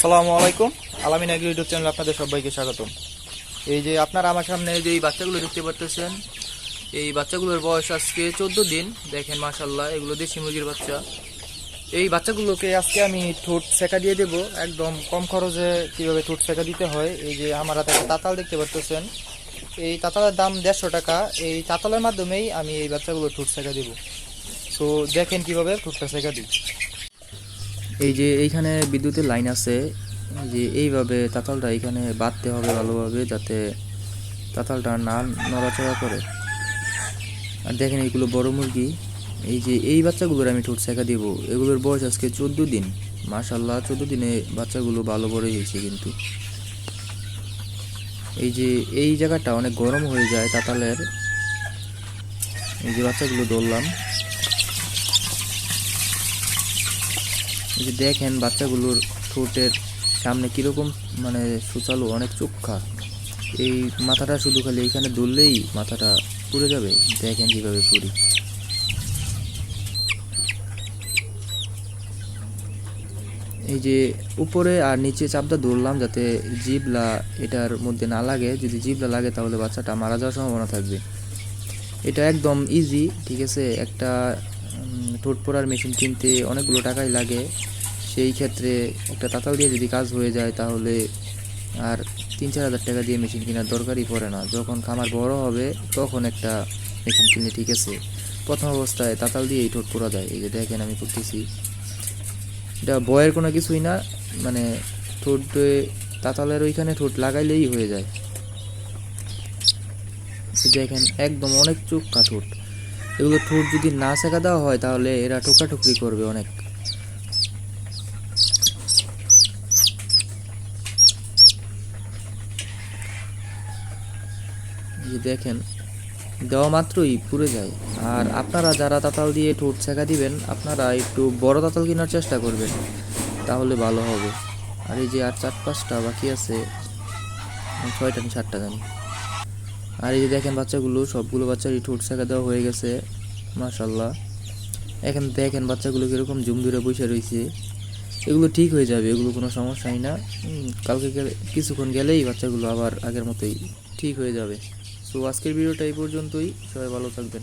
আসসালামু আলাইকুম। আলামিন এগ্রি ইউটিউব চ্যানেলে আপনাদের সবাইকে স্বাগতম। এই যে আপনারা আমার সামনে যে এই বাচ্চাগুলো দেখতে পারতেছেন, এই বাচ্চাগুলোর বয়স আজকে 14 দিন। দেখেন মাশাআল্লাহ, এগুলো দেশি মুরগির বাচ্চা। এই বাচ্চাগুলোকে আজকে আমি ঠোঁট সেকা দিয়ে দেব, একদম কম খরচে কিভাবে ঠোঁট সেকা দিতে হয়। এই যে আমার হাতে একটা তাতাল দেখতে পারতেছেন, এই তাতালের দাম 150 টাকা। এই তাতালের মাধ্যমেই আমি এই বাচ্চাগুলো ঠোঁট সেকা দেব। তো দেখেন কিভাবে ঠোঁটটা সেকা দিই। এই যে এইখানে বিদ্যুতের লাইন আছে, যে এইভাবে তাতালটা এখানে বাঁধতে হবে ভালোভাবে, যাতে তাতালটা না নড়াচড়া করে। আর দেখেন এইগুলো বড় মুরগি। এই যে এই বাচ্চাগুলোর আমি ঠোঁট সেকা দিব। এগুলোর বয়স আজকে 14 দিন। মাশাআল্লাহ, 14 দিনে বাচ্চাগুলো ভালো বড় হয়েছে। কিন্তু এই যে এই জায়গাটা অনেক গরম হয়ে যায় তাতালের। এই যে বাচ্চাগুলো ধরলাম, এই যে দেখেন বাচ্চাগুলোর ঠোঁটের সামনে কিরকম মানে সুচালো, অনেক চোখা। এই মাথাটা শুধু খালি এইখানে ধরলেই মাথাটা পুড়ে যাবে। দেখেন কিভাবে পুরি। এই যে উপরে আর নিচে চাপটা ধরলাম যাতে জিভলা এটার মধ্যে না লাগে। যদি জিভলা লাগে তাহলে বাচ্চাটা মারা যাওয়ার সম্ভাবনা থাকবে। এটা একদম ইজি, ঠিক আছে। একটা ঠোঁট পোড়ার মেশিন কিনতে অনেকগুলো টাকাই লাগে। সেই ক্ষেত্রে একটা তাতাল দিয়ে যদি কাজ হয়ে যায় তাহলে আর 3-4 হাজার টাকা দিয়ে মেশিন কেনার দরকারই পড়ে না। যখন খামার বড় হবে তখন একটা মেশিন কিনলে ঠিক আছে। প্রথম অবস্থায় তাতাল দিয়ে ঠোঁট পোড়া যায়। এই যে দেখেন আমি করতেছি, এটা ভয়ের কোনো কিছুই না। মানে ঠোঁটে তাতালের ওইখানে ঠোঁট লাগাইলেই হয়ে যায়। দেখেন একদম অনেক চোখা ঠোঁট। এগুলো ঠোঁট যদি না সেকা দেওয়া হয় তাহলে এরা ঠোকাঠুকরি করবে অনেক। এই দেখেন দেওয়া মাত্রই পুড়ে যায়। আর আপনারা যারা তাতাল দিয়ে ঠোঁট সেকা দিবেন, আপনারা একটু বড় তাতাল কেনার চেষ্টা করবেন, তাহলে ভালো হবে। আর এই যে আর 4-5টা বাকি আছে, 6টা 7টা জানি। আর এই যে দেখেন বাচ্চাগুলো, সবগুলো বাচ্চারই ঠোঁট সেকা দেওয়া হয়ে গেছে মাশাআল্লাহ। এখন দেখেন বাচ্চাগুলো কীরকম জুম ধরে বসে রয়েছে। এগুলো ঠিক হয়ে যাবে, এগুলো কোনো সমস্যাই না। কালকে কিছুক্ষণ গেলেই বাচ্চাগুলো আবার আগের মতোই ঠিক হয়ে যাবে। সো আজকের ভিডিওটা এই পর্যন্তই। সবাই ভালো থাকবেন।